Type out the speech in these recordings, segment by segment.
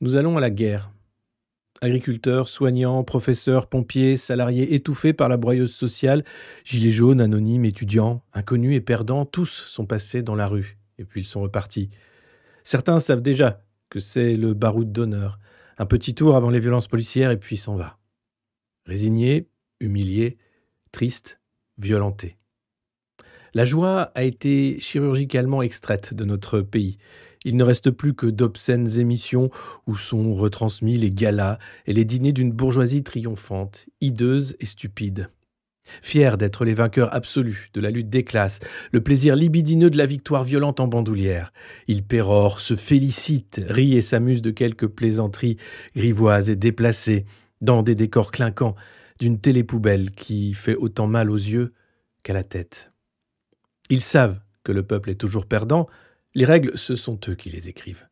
Nous allons à la guerre. Agriculteurs, soignants, professeurs, pompiers, salariés étouffés par la broyeuse sociale, gilets jaunes, anonymes, étudiants, inconnus et perdants, tous sont passés dans la rue. Et puis ils sont repartis. Certains savent déjà que c'est le baroud d'honneur. Un petit tour avant les violences policières et puis s'en va. Résignés, humiliés, tristes, violentés. La joie a été chirurgicalement extraite de notre pays. Il ne reste plus que d'obscènes émissions où sont retransmis les galas et les dîners d'une bourgeoisie triomphante, hideuse et stupide. Fiers d'être les vainqueurs absolus de la lutte des classes, le plaisir libidineux de la victoire violente en bandoulière. Ils pérorent, se félicitent, rient et s'amusent de quelques plaisanteries grivoises et déplacées, dans des décors clinquants d'une télépoubelle qui fait autant mal aux yeux qu'à la tête. Ils savent que le peuple est toujours perdant, les règles, ce sont eux qui les écrivent.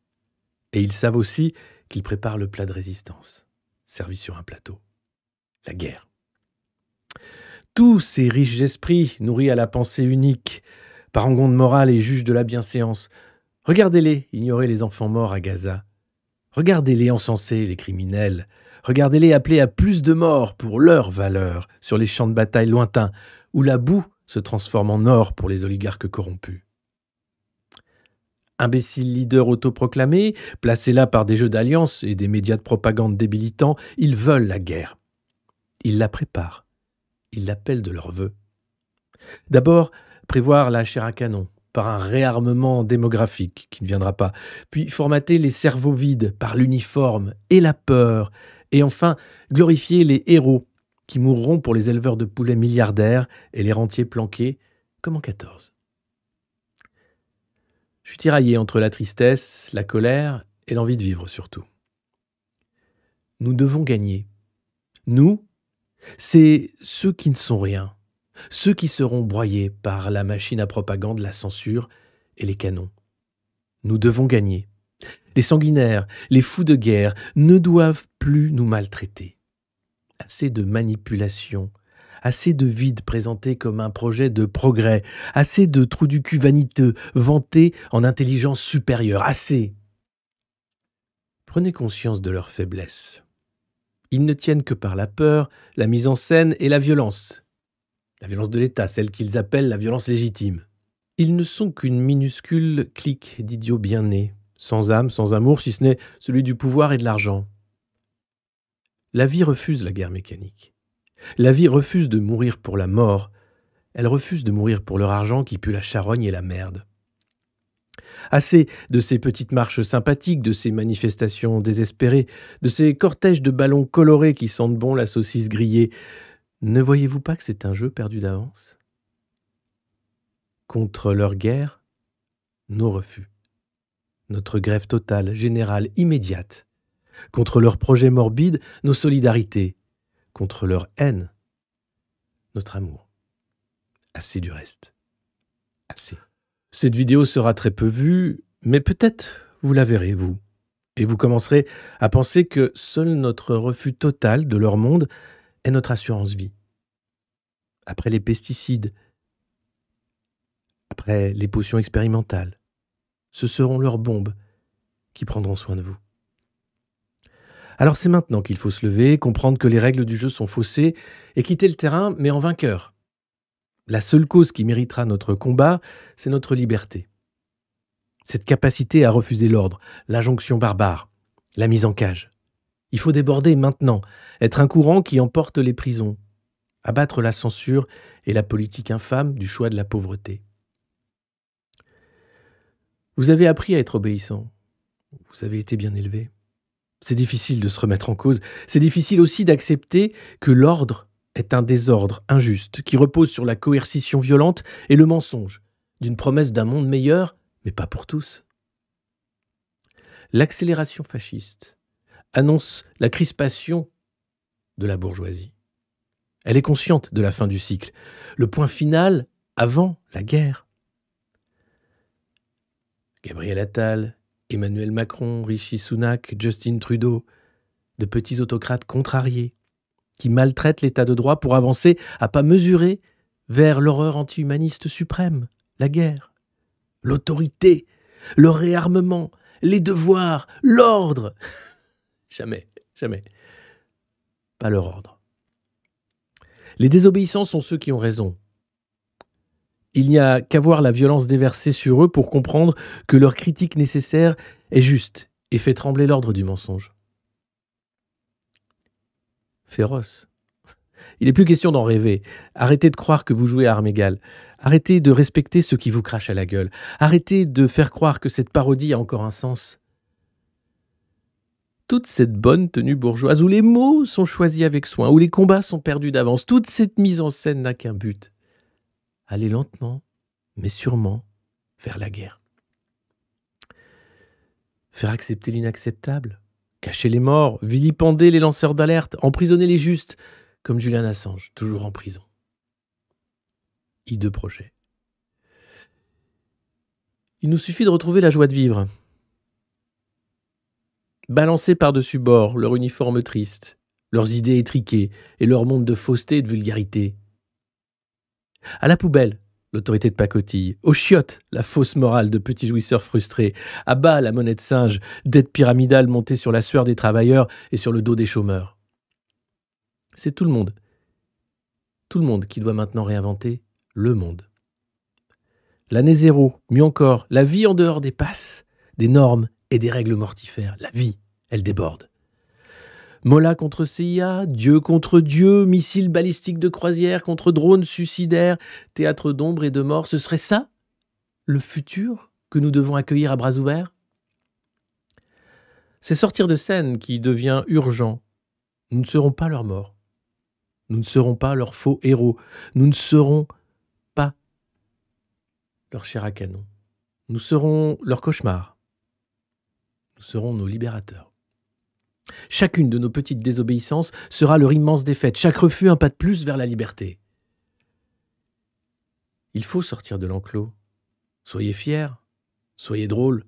Et ils savent aussi qu'ils préparent le plat de résistance, servi sur un plateau. La guerre. Tous ces riches esprits, nourris à la pensée unique, parangons de morale et juges de la bienséance, regardez-les ignorer les enfants morts à Gaza. Regardez-les encenser les criminels. Regardez-les appeler à plus de morts pour leur valeur sur les champs de bataille lointains, où la boue se transforme en or pour les oligarques corrompus. Imbéciles leaders autoproclamés, placés là par des jeux d'alliance et des médias de propagande débilitants, ils veulent la guerre. Ils la préparent. Ils l'appellent de leur vœu. D'abord, prévoir la chair à canon par un réarmement démographique qui ne viendra pas, puis formater les cerveaux vides par l'uniforme et la peur, et enfin glorifier les héros qui mourront pour les éleveurs de poulets milliardaires et les rentiers planqués, comme en 14. Je suis tiraillé entre la tristesse, la colère et l'envie de vivre surtout. Nous devons gagner. Nous, c'est ceux qui ne sont rien, ceux qui seront broyés par la machine à propagande, la censure et les canons. Nous devons gagner. Les sanguinaires, les fous de guerre ne doivent plus nous maltraiter. Assez de manipulation, assez de vide présenté comme un projet de progrès, assez de trous du cul vaniteux vantés en intelligence supérieure, assez. Prenez conscience de leur faiblesse. Ils ne tiennent que par la peur, la mise en scène et la violence. La violence de l'État, celle qu'ils appellent la violence légitime. Ils ne sont qu'une minuscule clique d'idiots bien nés, sans âme, sans amour, si ce n'est celui du pouvoir et de l'argent. La vie refuse la guerre mécanique. La vie refuse de mourir pour la mort. Elle refuse de mourir pour leur argent qui pue la charogne et la merde. Assez de ces petites marches sympathiques, de ces manifestations désespérées, de ces cortèges de ballons colorés qui sentent bon la saucisse grillée. Ne voyez-vous pas que c'est un jeu perdu d'avance ? Contre leur guerre, nos refus. Notre grève totale, générale, immédiate. Contre leurs projets morbides, nos solidarités. Contre leur haine, notre amour. Assez du reste. Assez. Cette vidéo sera très peu vue, mais peut-être vous la verrez, vous. Et vous commencerez à penser que seul notre refus total de leur monde est notre assurance vie. Après les pesticides, après les potions expérimentales, ce seront leurs bombes qui prendront soin de vous. Alors c'est maintenant qu'il faut se lever, comprendre que les règles du jeu sont faussées et quitter le terrain, mais en vainqueur. La seule cause qui méritera notre combat, c'est notre liberté. Cette capacité à refuser l'ordre, l'injonction barbare, la mise en cage. Il faut déborder maintenant, être un courant qui emporte les prisons, abattre la censure et la politique infâme du choix de la pauvreté. Vous avez appris à être obéissant. Vous avez été bien élevé. C'est difficile de se remettre en cause. C'est difficile aussi d'accepter que l'ordre est un désordre injuste qui repose sur la coercition violente et le mensonge d'une promesse d'un monde meilleur, mais pas pour tous. L'accélération fasciste annonce la crispation de la bourgeoisie. Elle est consciente de la fin du cycle, le point final avant la guerre. Gabriel Attal, Emmanuel Macron, Rishi Sunak, Justin Trudeau, de petits autocrates contrariés qui maltraitent l'état de droit pour avancer à pas mesurés vers l'horreur anti-humaniste suprême, la guerre, l'autorité, le réarmement, les devoirs, l'ordre. Jamais, jamais. Pas leur ordre. Les désobéissants sont ceux qui ont raison. Il n'y a qu'à voir la violence déversée sur eux pour comprendre que leur critique nécessaire est juste et fait trembler l'ordre du mensonge. Féroce. Il n'est plus question d'en rêver. Arrêtez de croire que vous jouez à armes égales. Arrêtez de respecter ceux qui vous crachent à la gueule. Arrêtez de faire croire que cette parodie a encore un sens. Toute cette bonne tenue bourgeoise où les mots sont choisis avec soin, où les combats sont perdus d'avance, toute cette mise en scène n'a qu'un but. Aller lentement, mais sûrement, vers la guerre. Faire accepter l'inacceptable, cacher les morts, vilipender les lanceurs d'alerte, emprisonner les justes, comme Julian Assange, toujours en prison. Hideux projet. Il nous suffit de retrouver la joie de vivre. Balancés par-dessus bord, leur uniforme triste, leurs idées étriquées et leur monde de fausseté et de vulgarité. À la poubelle, l'autorité de pacotille. Aux chiottes, la fausse morale de petits jouisseurs frustrés. À bas, la monnaie de singe, dette pyramidale montée sur la sueur des travailleurs et sur le dos des chômeurs. C'est tout le monde qui doit maintenant réinventer le monde. L'année zéro, mieux encore, la vie en dehors des passes, des normes et des règles mortifères. La vie, elle déborde. Molla contre CIA, Dieu contre Dieu, missiles balistiques de croisière contre drones suicidaires, théâtre d'ombre et de mort, ce serait ça, le futur que nous devons accueillir à bras ouverts? C'est sortir de scène qui devient urgent. Nous ne serons pas leurs morts. Nous ne serons pas leurs faux héros. Nous ne serons pas leur chair à canon. Nous serons leurs cauchemars. Nous serons nos libérateurs. Chacune de nos petites désobéissances sera leur immense défaite, chaque refus un pas de plus vers la liberté. Il faut sortir de l'enclos. Soyez fiers, soyez drôles,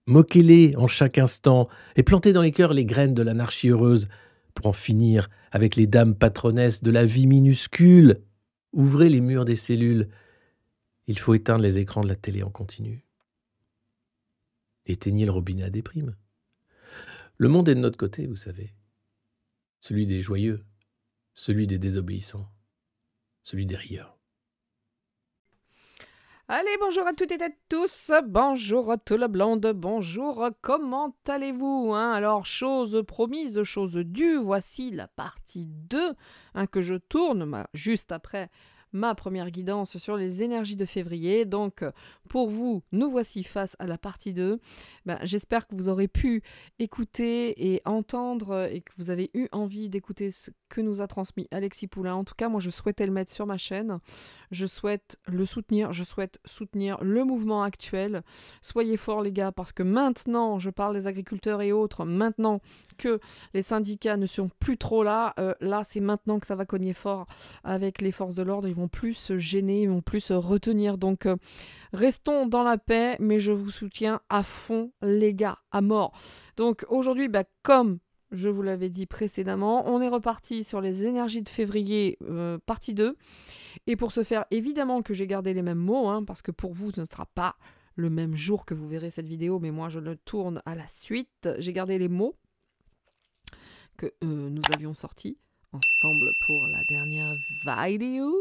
moquez-les en chaque instant et plantez dans les cœurs les graines de l'anarchie heureuse pour en finir avec les dames patronesses de la vie minuscule. Ouvrez les murs des cellules. Il faut éteindre les écrans de la télé en continu. Éteignez le robinet à déprime. Le monde est de notre côté, vous savez. Celui des joyeux, celui des désobéissants, celui des rieurs. Allez, bonjour à toutes et à tous, bonjour à tout le blonde, bonjour, comment allez-vous Alors, chose promise, chose due, voici la partie 2 que je tourne juste après ma première guidance sur les énergies de février. Donc, pour vous, nous voici face à la partie 2. J'espère que vous aurez pu écouter et entendre et que vous avez eu envie d'écouter ce que nous a transmis Alexis Poulain. En tout cas, moi, je souhaitais le mettre sur ma chaîne. Je souhaite le soutenir, je souhaite soutenir le mouvement actuel. Soyez forts les gars, parce que maintenant, je parle des agriculteurs et autres, maintenant que les syndicats ne sont plus trop là, là c'est maintenant que ça va cogner fort avec les forces de l'ordre, ils vont plus se gêner, ils vont plus se retenir. Donc restons dans la paix, mais je vous soutiens à fond les gars, à mort. Donc aujourd'hui, comme je vous l'avais dit précédemment, on est reparti sur les énergies de février, partie 2. Et pour ce faire, évidemment que j'ai gardé les mêmes mots, parce que pour vous, ce ne sera pas le même jour que vous verrez cette vidéo, mais moi, je le tourne à la suite. J'ai gardé les mots que nous avions sortis ensemble pour la dernière vidéo.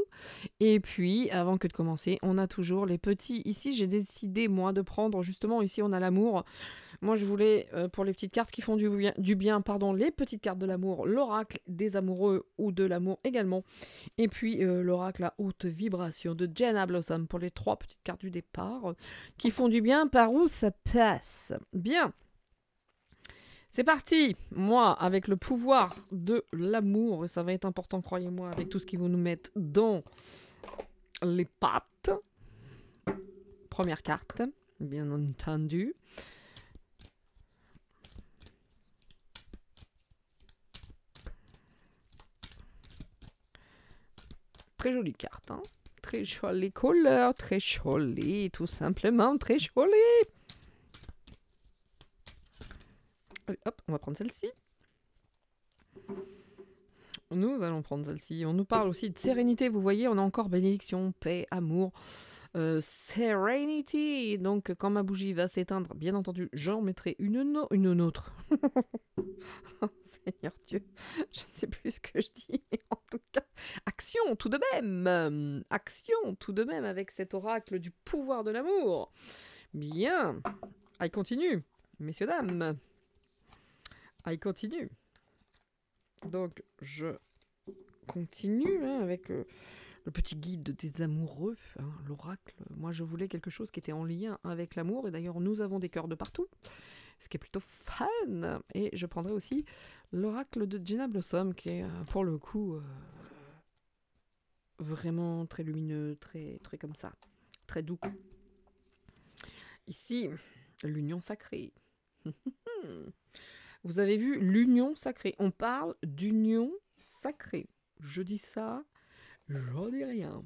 Et puis, avant que de commencer, on a toujours les petits. Ici, j'ai décidé, moi, de prendre, justement, ici, on a l'amour. Moi, je voulais, pour les petites cartes qui font du bien, les petites cartes de l'amour, l'oracle des amoureux ou de l'amour également. Et puis, l'oracle à haute vibration de Jenna Blossom pour les 3 petites cartes du départ qui font du bien. Par où ça passe? Bien. C'est parti. Moi, avec le pouvoir de l'amour, et ça va être important, croyez-moi, avec tout ce qu'ils vont nous mettre dans les pattes. Première carte, bien entendu. Très jolie carte, très jolie couleur, très jolie, tout simplement, très jolie. Allez, hop, on va prendre celle-ci. Nous allons prendre celle-ci. On nous parle aussi de sérénité, vous voyez, on a encore bénédiction, paix, amour. Serenity. Donc, quand ma bougie va s'éteindre, bien entendu, j'en mettrai une autre. Oh, Seigneur Dieu, je ne sais plus ce que je dis, mais en tout cas, action tout de même. Action tout de même avec cet oracle du pouvoir de l'amour. Bien. I continue, messieurs, dames. I continue. Donc, je continue avec le petit guide des amoureux, hein, l'oracle. Moi, je voulais quelque chose qui était en lien avec l'amour. Et d'ailleurs, nous avons des cœurs de partout, ce qui est plutôt fun. Et je prendrai aussi l'oracle de Jenna Blossom, qui est, pour le coup, vraiment très lumineux, très, très comme ça, très doux. Ici, l'union sacrée. Vous avez vu l'union sacrée. On parle d'union sacrée. Je dis ça, j'en dis rien.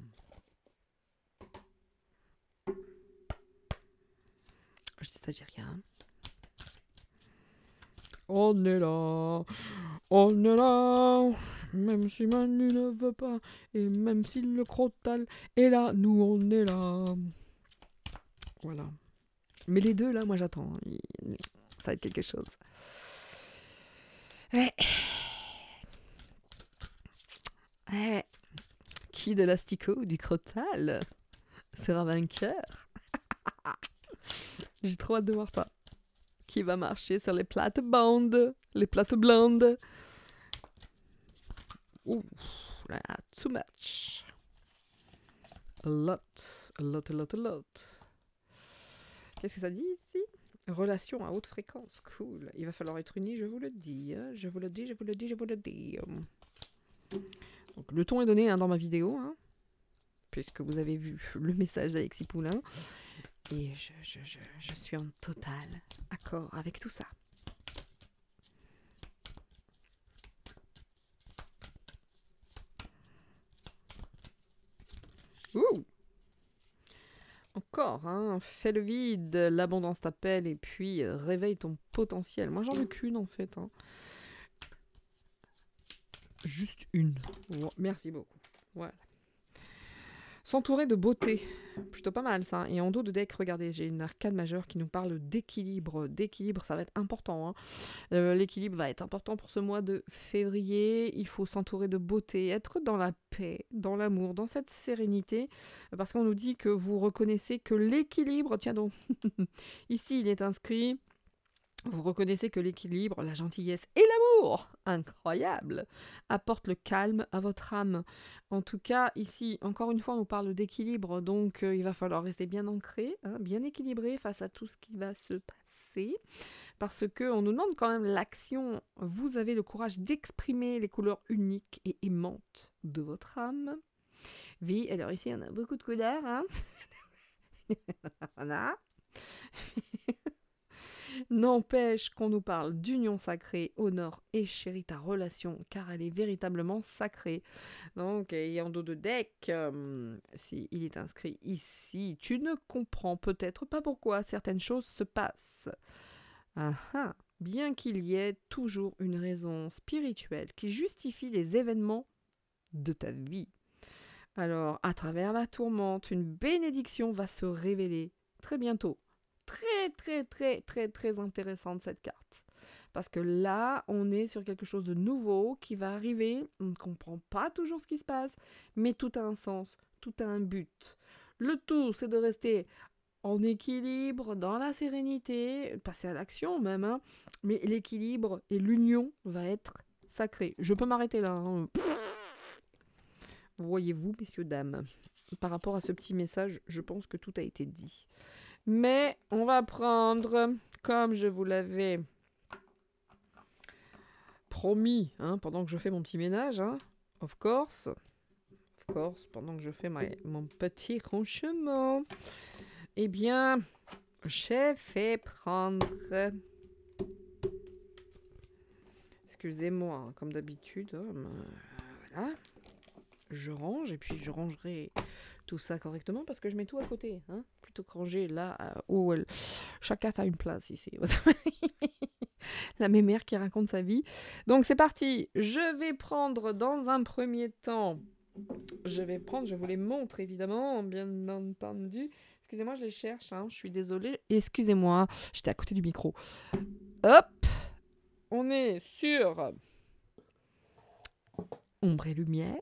Je dis ça, je dis rien. On est là, même si Manu ne veut pas, et même si le crotal est là, nous on est là. Voilà. Mais les deux là, moi j'attends. Ça va être quelque chose. Ouais. Ouais. Qui de l'asticot ou du crotal sera vainqueur? J'ai trop hâte de voir ça. Qui va marcher sur les plates-bandes? Les plates-blondes? Ouh, là, too much. A lot. Qu'est-ce que ça dit ici? Relation à haute fréquence, cool. Il va falloir être uni, je vous le dis. Je vous le dis. Donc, le ton est donné dans ma vidéo, puisque vous avez vu le message d'Alexis Poulain. Et je suis en total accord avec tout ça. Ouh! Encore, fais le vide, l'abondance t'appelle et puis réveille ton potentiel. Moi j'en veux qu'une en fait. Juste une. Oh, merci beaucoup. Voilà. S'entourer de beauté. Plutôt pas mal ça. Et en dos de deck, regardez, j'ai une arcade majeure qui nous parle d'équilibre. D'équilibre, ça va être important. L'équilibre va être important pour ce mois de février. Il faut s'entourer de beauté, être dans la paix, dans l'amour, dans cette sérénité. Parce qu'on nous dit que vous reconnaissez que l'équilibre... Tiens donc, ici il est inscrit... Vous reconnaissez que l'équilibre, la gentillesse et l'amour, incroyable, apportent le calme à votre âme. En tout cas, ici, encore une fois, on nous parle d'équilibre, donc il va falloir rester bien ancré, bien équilibré face à tout ce qui va se passer, parce qu'on nous demande quand même l'action. Vous avez le courage d'exprimer les couleurs uniques et aimantes de votre âme. Oui, alors ici, on a beaucoup de couleurs, Voilà. N'empêche qu'on nous parle d'union sacrée, honore et chéris ta relation, car elle est véritablement sacrée. Donc, et en dos de deck, il est inscrit ici, tu ne comprends peut-être pas pourquoi certaines choses se passent. Bien qu'il y ait toujours une raison spirituelle qui justifie les événements de ta vie. Alors, à travers la tourmente, une bénédiction va se révéler très bientôt. Très intéressante cette carte. Parce que là, on est sur quelque chose de nouveau qui va arriver. On ne comprend pas toujours ce qui se passe, mais tout a un sens, tout a un but. Le tout, c'est de rester en équilibre, dans la sérénité, passer à l'action même, mais l'équilibre et l'union va être sacré. Je peux m'arrêter là. Voyez-vous, messieurs, dames, par rapport à ce petit message, je pense que tout a été dit. Mais on va prendre, comme je vous l'avais promis, pendant que je fais mon petit ménage, of course, pendant que je fais mon petit rangement, eh bien, j'ai fait prendre... Excusez-moi, comme d'habitude, voilà. Je range, et puis je rangerai tout ça correctement, parce que je mets tout à côté, plutôt que ranger là où chaque carte a une place ici. La mémère qui raconte sa vie. Donc c'est parti, je vais prendre dans un premier temps je vous les montre évidemment, bien entendu. Excusez-moi, je les cherche, hein, je suis désolée. Excusez-moi, j'étais à côté du micro. Hop, on est sur ombre et lumière.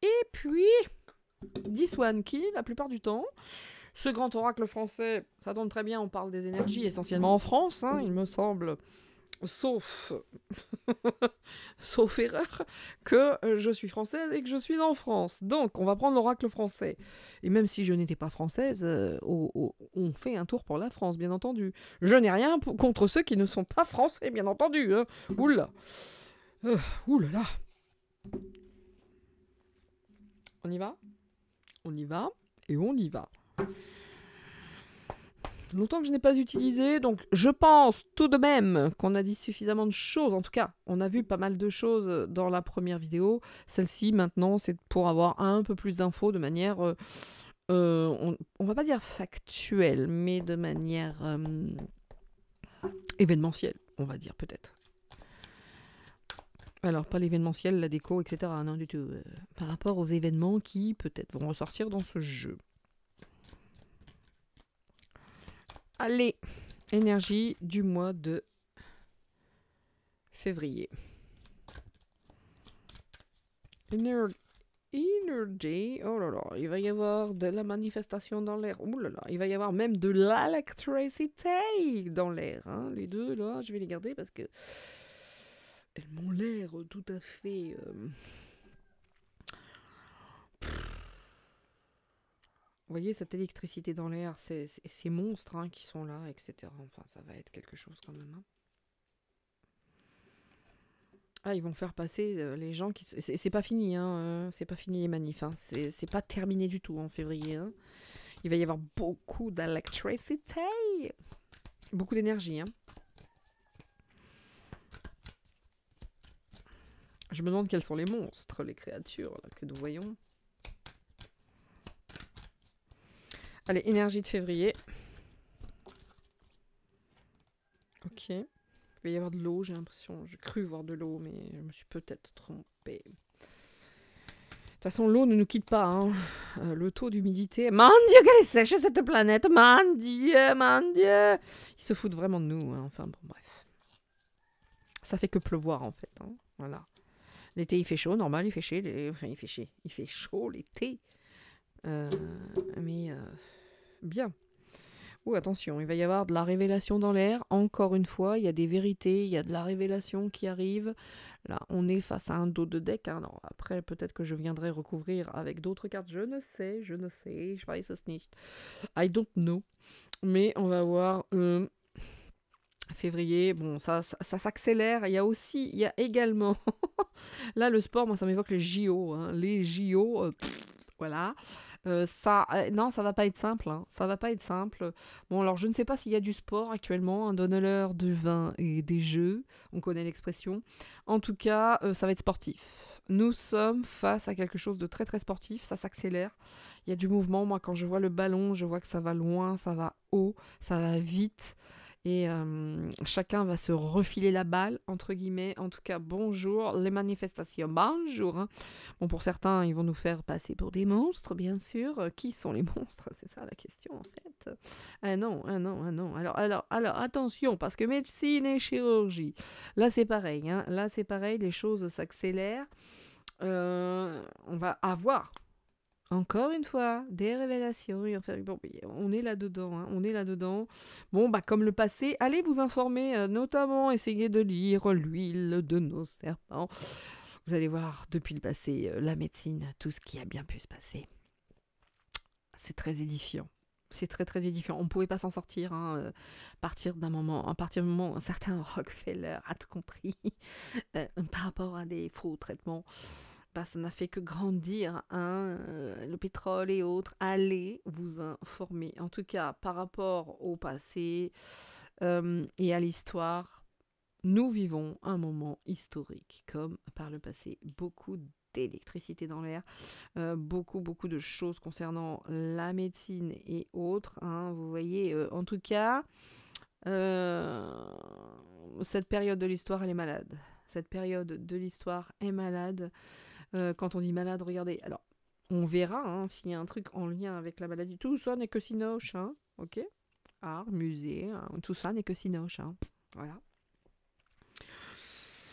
Et puis, Diswan qui, la plupart du temps, ce grand oracle français, ça tombe très bien, on parle des énergies essentiellement en France, hein, il me semble, sauf sauf erreur, que je suis française et que je suis en France. Donc, on va prendre l'oracle français. Et même si je n'étais pas française, on fait un tour pour la France, bien entendu. Je n'ai rien contre ceux qui ne sont pas français, bien entendu. Hein. Oula. Oulala. On y va ? On y va et on y va. Longtemps que je n'ai pas utilisé, donc je pense tout de même qu'on a dit suffisamment de choses. En tout cas, on a vu pas mal de choses dans la première vidéo. Celle-ci, maintenant, c'est pour avoir un peu plus d'infos de manière, on va pas dire factuelle, mais de manière événementielle, on va dire peut-être. Alors, pas l'événementiel, la déco, etc. Non, du tout. Par rapport aux événements qui, peut-être, vont ressortir dans ce jeu. Allez, énergie du mois de février. Energy, oh là là, il va y avoir de la manifestation dans l'air. Oh là là, il va y avoir même de l'électricité dans l'air. Hein. Les deux, là, je vais les garder parce que elles m'ont l'air tout à fait... Vous voyez, cette électricité dans l'air, ces monstres hein, qui sont là, etc. Enfin, ça va être quelque chose quand même. Hein. Ah, ils vont faire passer les gens qui... C'est pas fini, hein. C'est pas fini les manifs. Hein. C'est pas terminé du tout en février. Hein. Il va y avoir beaucoup d'électricité. Beaucoup d'énergie. Hein. Je me demande quels sont les monstres, les créatures là, que nous voyons. Allez, énergie de février. Ok. Il va y avoir de l'eau, j'ai l'impression. J'ai cru voir de l'eau, mais je me suis peut-être trompée. De toute façon, l'eau ne nous quitte pas. Hein. Le taux d'humidité... Mon Dieu, qu'elle est sèche cette planète. Mon Dieu, mon Dieu. Ils se foutent vraiment de nous. Hein. Enfin, bon, bref. Ça fait que pleuvoir, en fait. Hein. Voilà. L'été, il fait chaud. Normal, il fait chaud. Enfin, il fait chaud. Il fait chaud l'été. Mais... bien. Oh, attention, il va y avoir de la révélation dans l'air. Encore une fois, il y a des vérités, il y a de la révélation qui arrive. Là, on est face à un dos de deck. Hein. Alors, après, peut-être que je viendrai recouvrir avec d'autres cartes. Je ne sais. Je weiß es nicht. I don't know. Mais on va voir février. Bon, ça s'accélère. Il y a également... Là, le sport, moi, ça m'évoque les JO. Hein. Les JO, voilà. Non, ça va pas être simple. Hein. Ça va pas être simple. Bon, alors je ne sais pas s'il y a du sport actuellement, un donneur de vin et des jeux. On connaît l'expression. En tout cas, ça va être sportif. Nous sommes face à quelque chose de très très sportif. Ça s'accélère. Il y a du mouvement. Moi, quand je vois le ballon, je vois que ça va loin, ça va haut, ça va vite. Et chacun va se refiler la balle, entre guillemets. En tout cas, bonjour, les manifestations, bonjour. Hein. Bon, pour certains, ils vont nous faire passer pour des monstres, bien sûr. Qui sont les monstres? C'est ça la question, en fait. Ah non, ah non, ah non. Alors, attention, parce que médecine et chirurgie, là, c'est pareil. Hein. Là, c'est pareil, les choses s'accélèrent. On va avoir... Encore une fois, des révélations. Enfin, bon, on est là-dedans. Hein, on est là-dedans. Bon, bah, comme le passé, allez vous informer, notamment essayez de lire L'huile de nos serpents. Vous allez voir, depuis le passé, la médecine, tout ce qui a bien pu se passer. C'est très édifiant. C'est très très édifiant. On ne pouvait pas s'en sortir hein, à partir du moment où un certain Rockefeller a tout compris par rapport à des faux traitements. Bah, ça n'a fait que grandir hein, le pétrole et autres. Allez vous informer. En tout cas, par rapport au passé et à l'histoire, nous vivons un moment historique, comme par le passé. Beaucoup d'électricité dans l'air, beaucoup de choses concernant la médecine et autres. Hein, vous voyez, en tout cas, cette période de l'histoire, elle est malade. Cette période de l'histoire est malade. Quand on dit malade, regardez. Alors, on verra hein, s'il y a un truc en lien avec la maladie. Tout ça n'est que sinoche, hein, ok. Art, musée, hein, tout ça n'est que sinoche, hein. Voilà.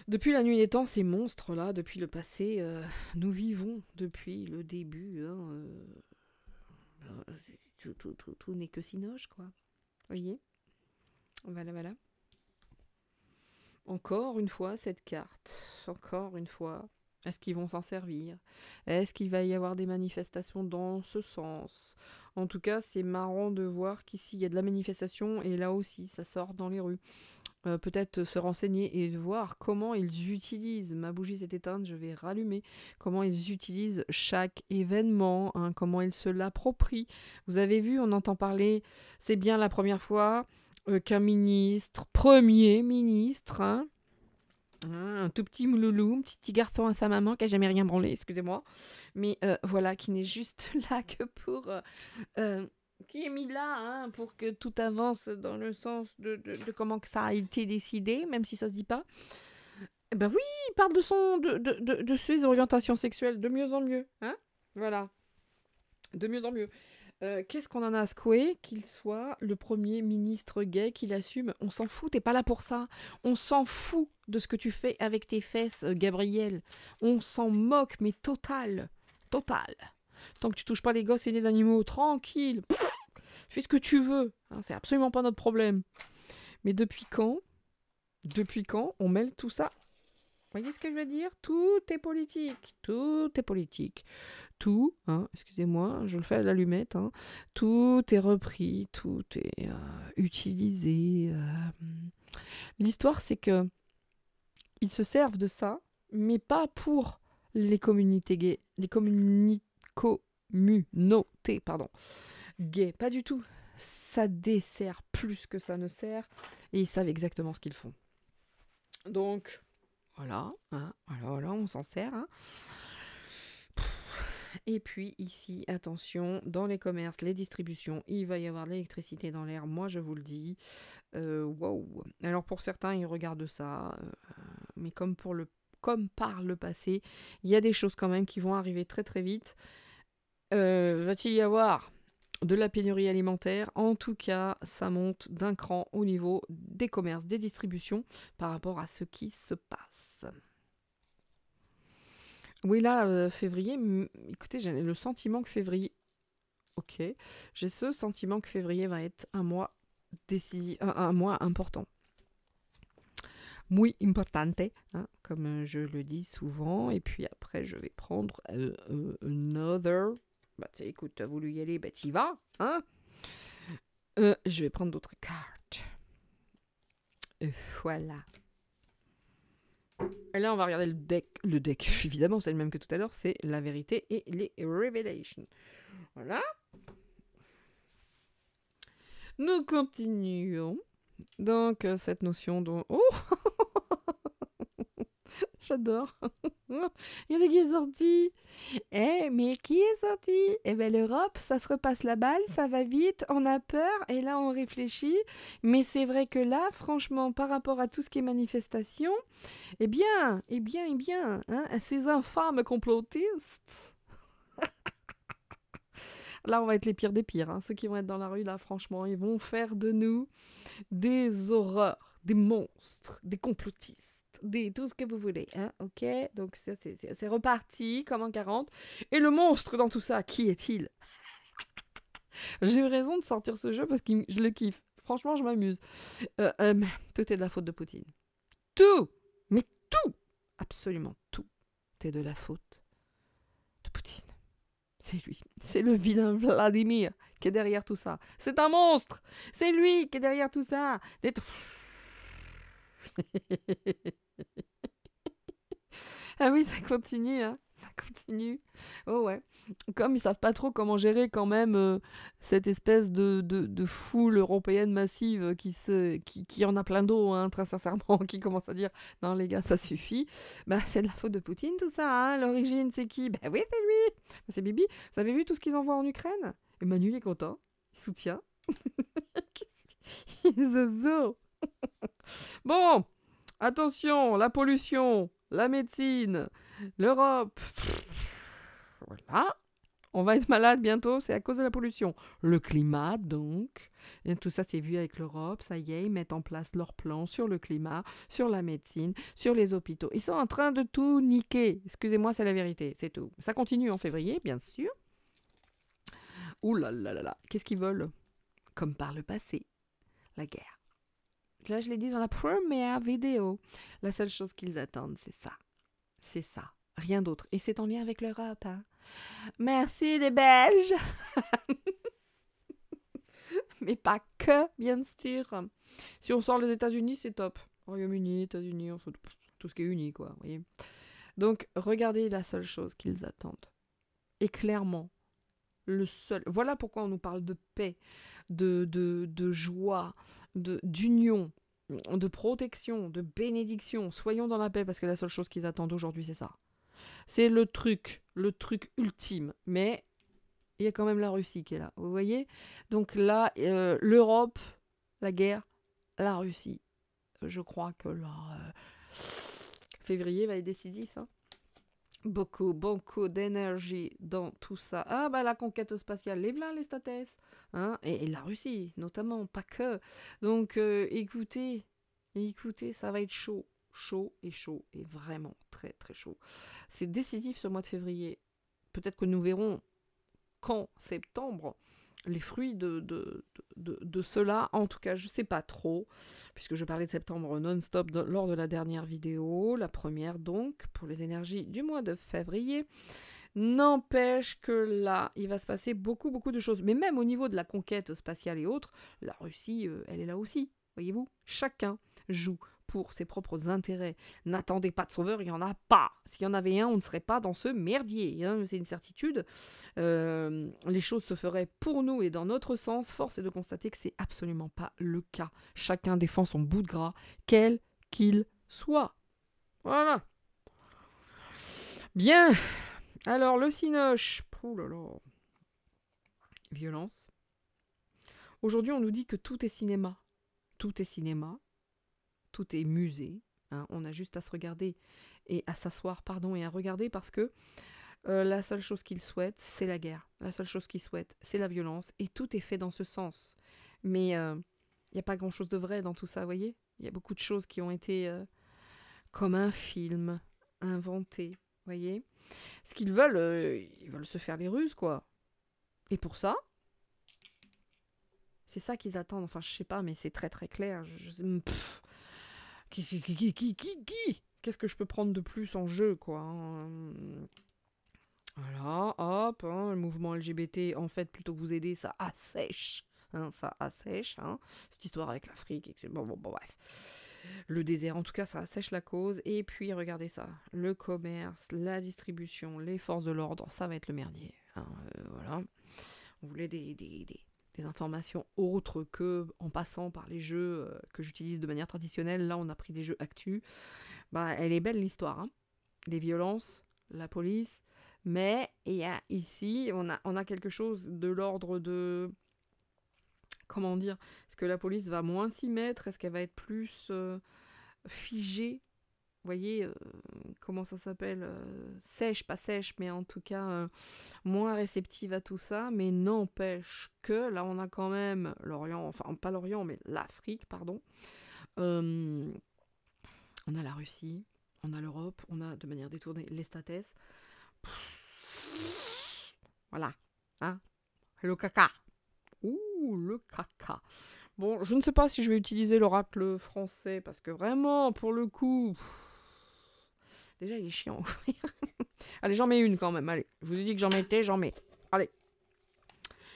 Depuis la nuit des temps, ces monstres-là, depuis le passé, nous vivons depuis le début. Hein, tout n'est que sinoche, quoi. Voyez ? Voilà, voilà. Encore une fois, cette carte. Encore une fois. Est-ce qu'ils vont s'en servir? Est-ce qu'il va y avoir des manifestations dans ce sens? En tout cas, c'est marrant de voir qu'ici, il y a de la manifestation et là aussi, ça sort dans les rues. Peut-être se renseigner et voir comment ils utilisent, ma bougie s'est éteinte, je vais rallumer, comment ils utilisent chaque événement, hein, comment ils se l'approprient. Vous avez vu, on entend parler, c'est bien la première fois qu'un ministre, premier ministre, hein, un tout petit mouloulou, un petit garçon à sa maman qui a jamais rien branlé, excusez-moi, mais voilà, qui n'est juste là que pour... qui est mis là hein, pour que tout avance dans le sens de comment que ça a été décidé, même si ça se dit pas. Ben oui, il parle de ses orientations sexuelles de mieux en mieux. Hein, voilà. De mieux en mieux. Qu'est-ce qu'on en a à secouer qu'il soit le premier ministre gay qui l'assume? On s'en fout, t'es pas là pour ça. On s'en fout de ce que tu fais avec tes fesses, Gabriel. On s'en moque, mais total. Total. Tant que tu touches pas les gosses et les animaux, tranquille. Fais ce que tu veux. Hein, c'est absolument pas notre problème. Mais depuis quand on mêle tout ça? Vous voyez ce que je veux dire? Tout est politique. Tout est politique. Tout, hein, excusez-moi, je le fais à l'allumette, hein, tout est repris, tout est utilisé. L'histoire, c'est que ils se servent de ça, mais pas pour les communautés gays, les communautés gays, pas du tout. Ça dessert plus que ça ne sert, et ils savent exactement ce qu'ils font. Donc, voilà, hein, voilà, on s'en sert. Hein. Et puis ici, attention, dans les commerces, les distributions, il va y avoir de l'électricité dans l'air, moi je vous le dis. Wow. Alors pour certains, ils regardent ça, mais comme par le passé, il y a des choses quand même qui vont arriver très très vite. Va-t-il y avoir de la pénurie alimentaire? En tout cas, ça monte d'un cran au niveau des commerces, des distributions, par rapport à ce qui se passe. Oui, là, février, écoutez, j'ai le sentiment que février... Ok, j'ai ce sentiment que février va être un mois un mois important. Muy importante, hein, comme je le dis souvent. Et puis après, je vais prendre another... Bah, tu sais, écoute, t'as voulu y aller, bah t'y vas, hein. Je vais prendre d'autres cartes. Voilà. Et là, on va regarder le deck. Le deck, évidemment, c'est le même que tout à l'heure. C'est la vérité et les revelations. Voilà. Nous continuons. Donc, cette notion dont... Oh j'adore. Il y en a qui est sorti. Mais qui est sorti? Eh bien, l'Europe, ça se repasse la balle, ça va vite, on a peur, et là, on réfléchit. Mais c'est vrai que là, franchement, par rapport à tout ce qui est manifestation, eh bien, hein, ces infâmes complotistes... Là, on va être les pires des pires. Hein. Ceux qui vont être dans la rue, là, franchement, ils vont faire de nous des horreurs, des monstres, des complotistes. Tout ce que vous voulez, hein, ok. Donc c'est reparti comme en 40. Et le monstre dans tout ça, qui est-il? J'ai eu raison de sortir ce jeu parce que je le kiffe. Franchement, je m'amuse. Tout est de la faute de Poutine. Tout, mais tout, absolument tout, est de la faute de Poutine. C'est lui, c'est le vilain Vladimir qui est derrière tout ça. C'est un monstre, c'est lui qui est derrière tout ça. Ah oui, ça continue, hein. Ça continue. Oh ouais. Comme ils savent pas trop comment gérer quand même cette espèce de foule européenne massive qui en a plein d'eau, hein, très sincèrement, qui commence à dire « Non les gars, ça suffit », bah c'est de la faute de Poutine tout ça, hein. L'origine c'est qui? Bah oui, c'est lui. C'est Bibi. Vous avez vu tout ce qu'ils envoient en Ukraine? Emmanuel est content, il soutient. Zozo. Bon, attention, la pollution. la médecine, l'Europe. Voilà. On va être malade bientôt, c'est à cause de la pollution. Le climat, donc. Et tout ça, c'est vu avec l'Europe. Ça y est, ils mettent en place leurs plans sur le climat, sur la médecine, sur les hôpitaux. Ils sont en train de tout niquer. Excusez-moi, c'est la vérité, c'est tout. Ça continue en février, bien sûr. Ouh là là là là. Qu'est-ce qu'ils veulent? Comme par le passé, la guerre. Là, je l'ai dit dans la première vidéo. La seule chose qu'ils attendent, c'est ça. C'est ça. Rien d'autre. Et c'est en lien avec l'Europe, hein. Merci les Belges. Mais pas que, bien sûr. Si on sort les États-Unis, c'est top. Royaume-Uni, États-Unis, enfin, tout ce qui est uni, quoi. Voyez. Donc, regardez la seule chose qu'ils attendent. Et clairement, le seul. Voilà pourquoi on nous parle de paix, de joie, d'union, de protection, de bénédiction. Soyons dans la paix, parce que la seule chose qu'ils attendent aujourd'hui, c'est ça. C'est le truc ultime. Mais il y a quand même la Russie qui est là, vous voyez? Donc là, l'Europe, la guerre, la Russie. Je crois que là, février va être décisif. Hein. Beaucoup d'énergie dans tout ça. Ah bah la conquête spatiale, les v'là les states. Hein, et la Russie, notamment, pas que. Donc écoutez, ça va être chaud. Chaud, et vraiment très très chaud. C'est décisif ce mois de février. Peut-être que nous verrons qu'en septembre les fruits de cela. En tout cas, je ne sais pas trop, puisque je parlais de septembre non-stop lors de la dernière vidéo, la première donc, pour les énergies du mois de février. N'empêche que là, il va se passer beaucoup de choses. Mais même au niveau de la conquête spatiale et autres, la Russie, elle est là aussi, voyez-vous. Chacun joue pour ses propres intérêts. N'attendez pas de sauveur, il n'y en a pas. S'il y en avait un, on ne serait pas dans ce merdier. Hein, c'est une certitude. Les choses se feraient pour nous et dans notre sens. Force est de constater que c'est absolument pas le cas. Chacun défend son bout de gras, quel qu'il soit. Voilà. Bien. Alors, le cinoche. Oh là là. Violence. Aujourd'hui, on nous dit que tout est cinéma. Tout est cinéma. Tout est musée. Hein. On a juste à se regarder et à s'asseoir, et à regarder parce que la seule chose qu'ils souhaitent, c'est la guerre. La seule chose qu'ils souhaitent, c'est la violence. Et tout est fait dans ce sens. Mais il n'y a pas grand-chose de vrai dans tout ça, vous voyez? Il y a beaucoup de choses qui ont été comme un film, inventées, vous voyez? Ce qu'ils veulent, ils veulent se faire les Russes, quoi. Et pour ça, c'est ça qu'ils attendent. Enfin, je sais pas, mais c'est très très clair. Qu'est-ce que je peux prendre de plus en jeu, quoi, hein. Voilà, hop, hein, le mouvement LGBT, en fait, plutôt que vous aider, ça assèche. Hein, ça assèche, hein, cette histoire avec l'Afrique, etc. Bon, bref. Le désert, en tout cas, ça assèche la cause. Et puis, regardez ça, le commerce, la distribution, les forces de l'ordre, ça va être le merdier. Hein, voilà. On voulait des informations autres que en passant par les jeux que j'utilise de manière traditionnelle. Là, on a pris des jeux actus. Bah, elle est belle l'histoire, hein. Les violences, la police, mais il y a ici, on a quelque chose de l'ordre de... Comment dire? Est-ce que la police va moins s'y mettre? Est-ce qu'elle va être plus figée? Vous voyez, comment ça s'appelle? Sèche, pas sèche, mais en tout cas moins réceptive à tout ça. Mais n'empêche que là, on a quand même l'Orient, enfin pas l'Orient, mais l'Afrique, pardon. On a la Russie, on a l'Europe, on a de manière détournée les states. Voilà, hein? Le caca. Ouh, le caca. Bon, je ne sais pas si je vais utiliser l'oracle français, parce que vraiment, pour le coup... Déjà, il est chiant à ouvrir. Allez, j'en mets une quand même. Allez, je vous ai dit que j'en mettais, j'en mets. Allez.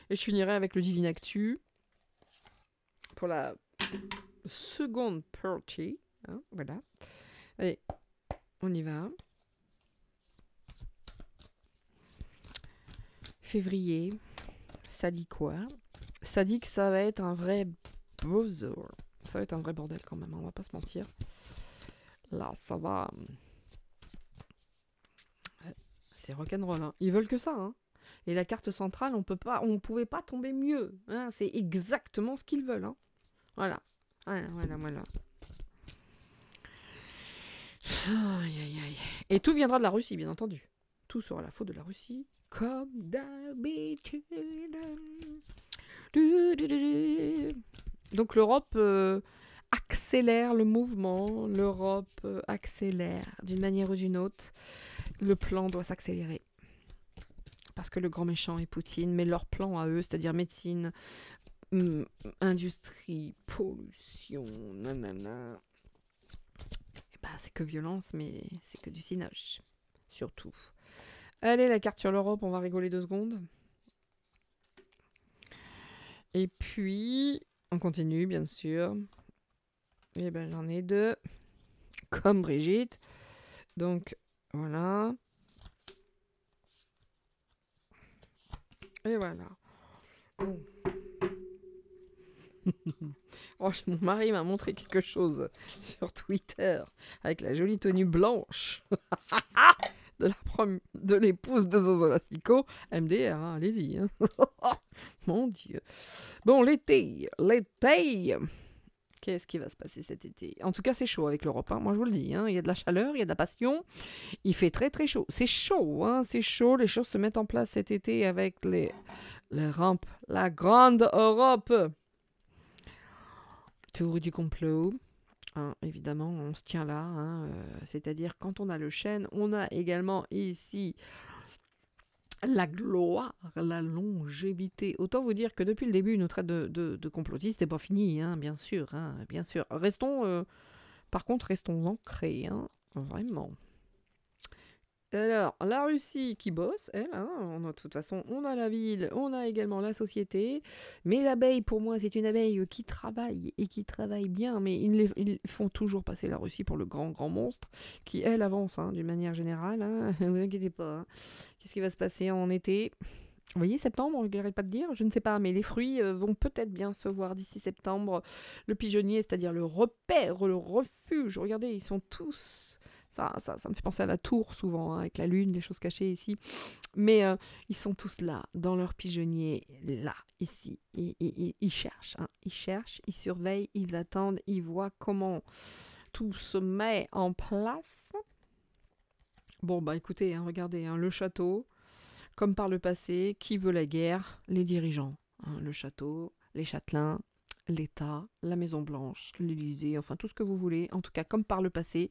Et je finirai avec le Divine Actu. Pour la seconde partie. Hein, voilà. Allez, on y va. Février. Ça dit quoi? Ça dit que ça va être un vrai buzzer. Ça va être un vrai bordel quand même, on va pas se mentir. Là, ça va... C'est rock'n'roll, hein. Ils veulent que ça, hein. Et la carte centrale, on pouvait pas tomber mieux, hein. C'est exactement ce qu'ils veulent, hein. Voilà. Voilà. Aïe. Et tout viendra de la Russie, bien entendu. Tout sera la faute de la Russie, comme d'habitude. Donc l'Europe accélère le mouvement, l'Europe accélère d'une manière ou d'une autre. Le plan doit s'accélérer. Parce que le grand méchant est Poutine, mais leur plan à eux, c'est-à-dire médecine, industrie, pollution, nanana, c'est que violence, mais c'est que du cinoche, surtout. Allez, la carte sur l'Europe, on va rigoler 2 secondes. Et puis, on continue, bien sûr. Et ben, j'en ai 2, comme Brigitte. Donc, voilà. Et voilà. Oh. Oh, mon mari m'a montré quelque chose sur Twitter avec la jolie tenue blanche de l'épouse de Zozo Lastico. MDR, hein, allez-y. Hein. Mon Dieu. Bon, l'été. Qu'est-ce qui va se passer cet été? En tout cas, c'est chaud avec l'Europe. Hein. Moi, je vous le dis. Hein. Il y a de la chaleur, il y a de la passion. Il fait très, très chaud. C'est chaud. Hein. C'est chaud. Les choses se mettent en place cet été avec les rampes. La grande Europe. Théorie du complot. Hein, évidemment, on se tient là. Hein, c'est-à-dire, quand on a le chêne, on a également ici la gloire, la longévité. Autant vous dire que depuis le début, notre traite de complotiste n'est pas finie, hein, bien sûr. Hein, bien sûr. Par contre, restons ancrés. Hein, vraiment. Alors, la Russie qui bosse, elle, hein, de toute façon, on a la ville, on a également la société, mais l'abeille, pour moi, c'est une abeille qui travaille, et qui travaille bien, mais ils font toujours passer la Russie pour le grand, grand monstre, qui, elle, avance, hein, d'une manière générale, hein, ne vous inquiétez pas. Hein. Qu'est-ce qui va se passer en été? Vous voyez, septembre, je n'arrête pas de dire, je ne sais pas, mais les fruits vont peut-être bien se voir d'ici septembre. Le pigeonnier, c'est-à-dire le repère, le refuge, regardez, ils sont tous... Ça me fait penser à la tour souvent, hein, avec la lune, des choses cachées ici. Mais ils sont tous là, dans leur pigeonnier, là, ici. Ils cherchent, hein. Ils cherchent, ils surveillent, ils attendent, ils voient comment tout se met en place. Bon, bah écoutez, hein, regardez, hein, le château, comme par le passé, qui veut la guerre? Les dirigeants. Hein, le château, les châtelains, l'État, la Maison-Blanche, l'Élysée, enfin tout ce que vous voulez. En tout cas, comme par le passé.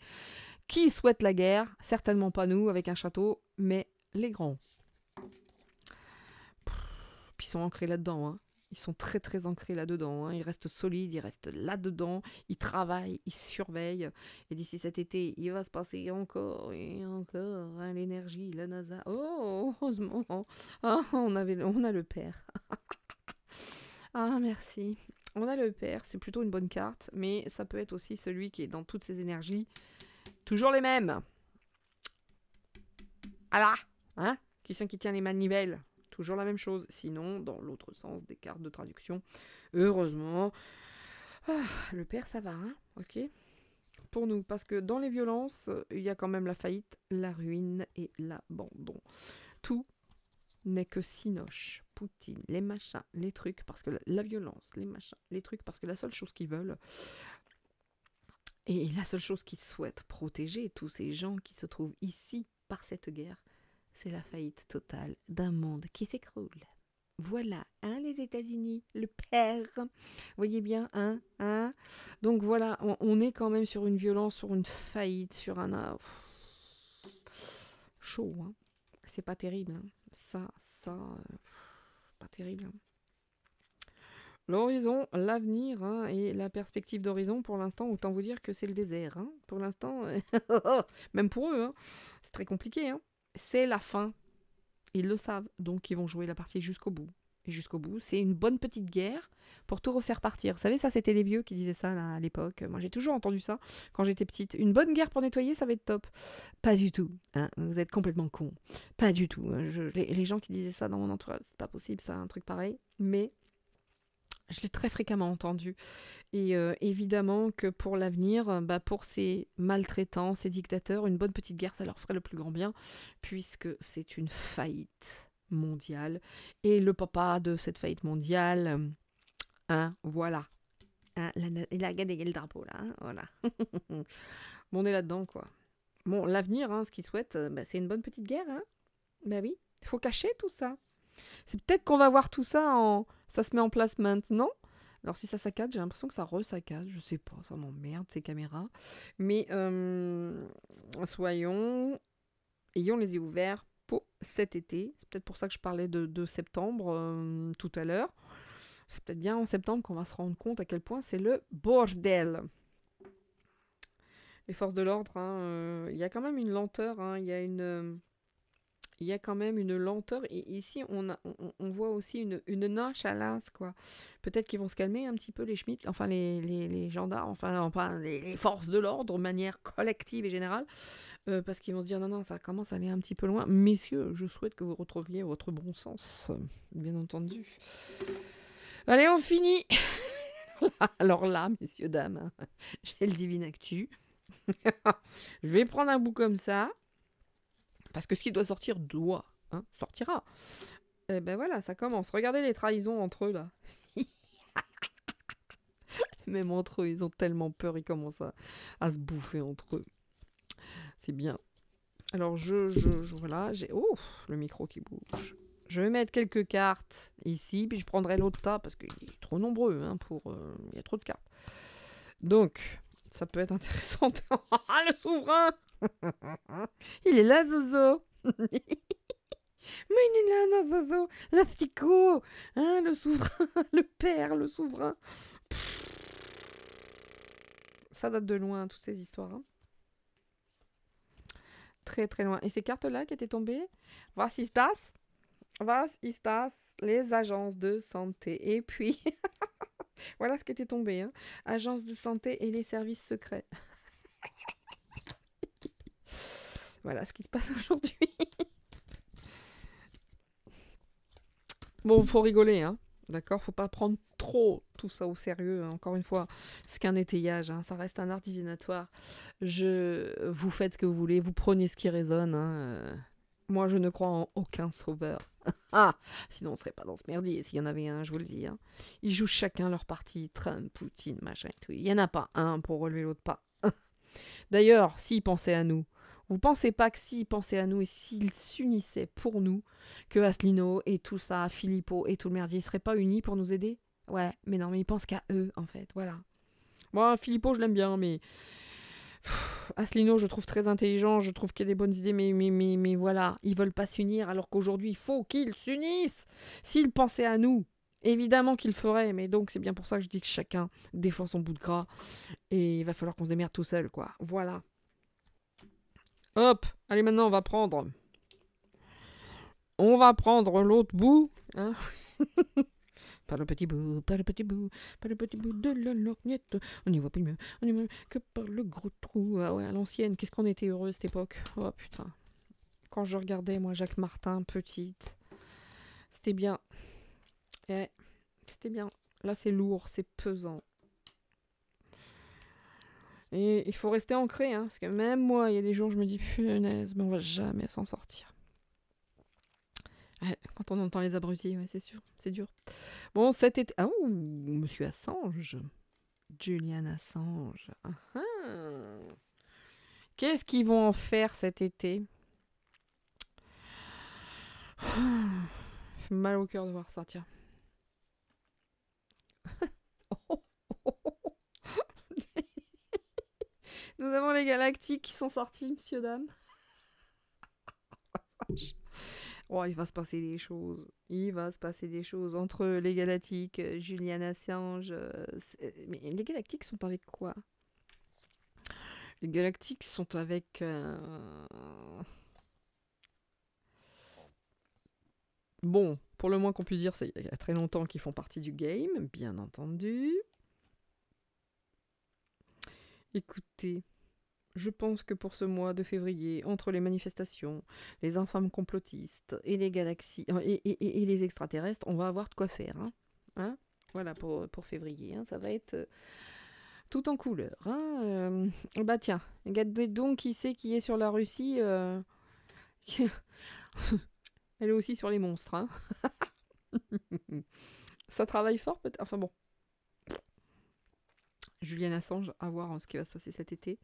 Qui souhaite la guerre? Certainement pas nous, avec un château, mais les grands. Puis ils sont ancrés là-dedans. Hein. Ils sont très très ancrés là-dedans. Hein. Ils restent solides, ils restent là-dedans. Ils travaillent, ils surveillent. Et d'ici cet été, il va se passer encore et encore hein, l'énergie, la NASA. Oh, heureusement. Ah, on a le père. Ah, merci. On a le père, c'est plutôt une bonne carte, mais ça peut être aussi celui qui est dans toutes ses énergies. Toujours les mêmes. Ah là, hein? Qui sont qui tient les manivelles? Toujours la même chose. Sinon, dans l'autre sens des cartes de traduction, heureusement, le père, ça va, hein? Ok? Pour nous, parce que dans les violences, il y a quand même la faillite, la ruine et l'abandon. Tout n'est que cinoche, Poutine, les machins, les trucs, parce que la violence, les machins, les trucs, parce que la seule chose qu'ils veulent... Et la seule chose qu'ils souhaitent protéger, tous ces gens qui se trouvent ici par cette guerre, c'est la faillite totale d'un monde qui s'écroule. Voilà, hein, les États-Unis, le père. Voyez bien, hein. Donc voilà, on est quand même sur une violence, sur une faillite, sur un... chaud, hein. C'est pas terrible, hein. Ça, pas terrible, hein. L'horizon, l'avenir hein, et la perspective d'horizon, pour l'instant, autant vous dire que c'est le désert. Hein. Pour l'instant, même pour eux, hein, c'est très compliqué. Hein. C'est la fin. Ils le savent, donc ils vont jouer la partie jusqu'au bout. Et jusqu'au bout, c'est une bonne petite guerre pour tout refaire partir. Vous savez, ça, c'était les vieux qui disaient ça là, à l'époque. Moi, j'ai toujours entendu ça quand j'étais petite. Une bonne guerre pour nettoyer, ça va être top. Pas du tout. Hein. Vous êtes complètement cons. Pas du tout. Les gens qui disaient ça dans mon entourage, c'est pas possible, ça, un truc pareil. Mais... je l'ai très fréquemment entendu. Et évidemment que pour l'avenir, pour ces maltraitants, ces dictateurs, une bonne petite guerre, ça leur ferait le plus grand bien, puisque c'est une faillite mondiale. Et le papa de cette faillite mondiale, hein, voilà. Hein, il a gagné le drapeau, là. Hein, voilà. Bon, on est là-dedans, quoi. Bon, l'avenir, hein, ce qu'ils souhaitent, c'est une bonne petite guerre. Hein. Ben oui, il faut cacher tout ça. C'est peut-être qu'on va voir tout ça ça se met en place maintenant. Alors si ça saccade, j'ai l'impression que ça re-saccade. Je sais pas, ça m'emmerde ces caméras. Mais ayons les yeux ouverts pour cet été. C'est peut-être pour ça que je parlais de septembre tout à l'heure. C'est peut-être bien en septembre qu'on va se rendre compte à quel point c'est le bordel. Les forces de l'ordre, il y a quand même une lenteur. Hein, il y a quand même une lenteur. Et ici, on voit aussi une nonchalance, quoi. Peut-être qu'ils vont se calmer un petit peu, les schmitts, enfin les gendarmes, enfin les forces de l'ordre, de manière collective et générale, parce qu'ils vont se dire, non, ça commence à aller un petit peu loin. Messieurs, je souhaite que vous retrouviez votre bon sens, bien entendu. Allez, on finit. Alors là, messieurs, dames, j'ai le Divine Actu. Je vais prendre un bout comme ça. Parce que ce qui doit sortir sortira. Et ben voilà, ça commence. Regardez les trahisons entre eux, là. Même entre eux, ils ont tellement peur, ils commencent à se bouffer entre eux. C'est bien. Alors, voilà, j'ai... Oh, le micro qui bouge. Je vais mettre quelques cartes ici, puis je prendrai l'autre tas, parce qu'il est trop nombreux, hein, il y a trop de cartes. Donc, ça peut être intéressant. Ah, le souverain. Il est là, Zozo. Mais il est là, non, Zozo. L'asticot. Hein, le souverain. Le père, le souverain. Ça date de loin, toutes ces histoires. Hein. Très, très loin. Et ces cartes-là qui étaient tombées, was ist das? Les agences de santé. Et puis, voilà ce qui était tombé. Hein. Agences de santé et les services secrets. Voilà ce qui se passe aujourd'hui. Bon, faut rigoler, hein. D'accord, faut pas prendre trop tout ça au sérieux. Hein. Encore une fois, c'est qu'un étayage, hein. Ça reste un art divinatoire. Vous faites ce que vous voulez, vous prenez ce qui résonne. Hein. Moi, je ne crois en aucun sauveur. Ah, sinon on serait pas dans ce merdier. S'il y en avait un, je vous le dis. Hein. Ils jouent chacun leur partie. Trump, Poutine, machin et tout. Il y en a pas un pour relever l'autre pas. D'ailleurs, s'ils pensaient à nous, vous pensez pas que s'ils pensaient à nous et s'ils s'unissaient pour nous, que Asselineau et tout ça, Philippot et tout le merdier, ils seraient pas unis pour nous aider? Ouais, mais non, mais ils pensent qu'à eux, en fait, voilà. Moi, Philippot, je l'aime bien, mais... Asselineau, je trouve très intelligent, je trouve qu'il y a des bonnes idées, mais voilà, ils veulent pas s'unir, alors qu'aujourd'hui, il faut qu'ils s'unissent. S'ils pensaient à nous, évidemment qu'ils le feraient, mais donc c'est bien pour ça que je dis que chacun défend son bout de gras, et il va falloir qu'on se démerde tout seul, quoi. Voilà. Hop, allez maintenant on va prendre l'autre bout. Hein. Pas le petit bout, pas le petit bout, pas le petit bout de la lorgnette. On n'y voit plus mieux, on n'y voit mieux que par le gros trou. Ah ouais, à l'ancienne, qu'est-ce qu'on était heureux cette époque. Oh putain. Quand je regardais moi Jacques Martin, petite, c'était bien. C'était bien. Là c'est lourd, c'est pesant. Et il faut rester ancré, hein, parce que même moi, il y a des jours où je me dis, punaise, mais on va jamais s'en sortir. Ouais, quand on entend les abrutis, ouais, c'est sûr, c'est dur. Bon, cet été... Oh, Monsieur Assange. Julian Assange. Qu'est-ce qu'ils vont en faire cet été? Fait mal au cœur de voir ça, tiens. Nous avons les galactiques qui sont sortis, monsieur, dame. Oh, il va se passer des choses. Il va se passer des choses entre les galactiques, Julian Assange. Mais les galactiques sont avec quoi? Les galactiques sont avec... Bon, pour le moins qu'on puisse dire, c'est il y a très longtemps qu'ils font partie du game, bien entendu. Écoutez, je pense que pour ce mois de février, entre les manifestations, les infâmes complotistes et les galaxies et les extraterrestres, on va avoir de quoi faire. Hein, voilà pour février. Hein, ça va être tout en couleur. Hein, bah tiens, regardez donc qui c'est qui est sur la Russie. Elle est aussi sur les monstres. Hein. Ça travaille fort peut-être. Enfin bon. Julian Assange, à voir ce qui va se passer cet été.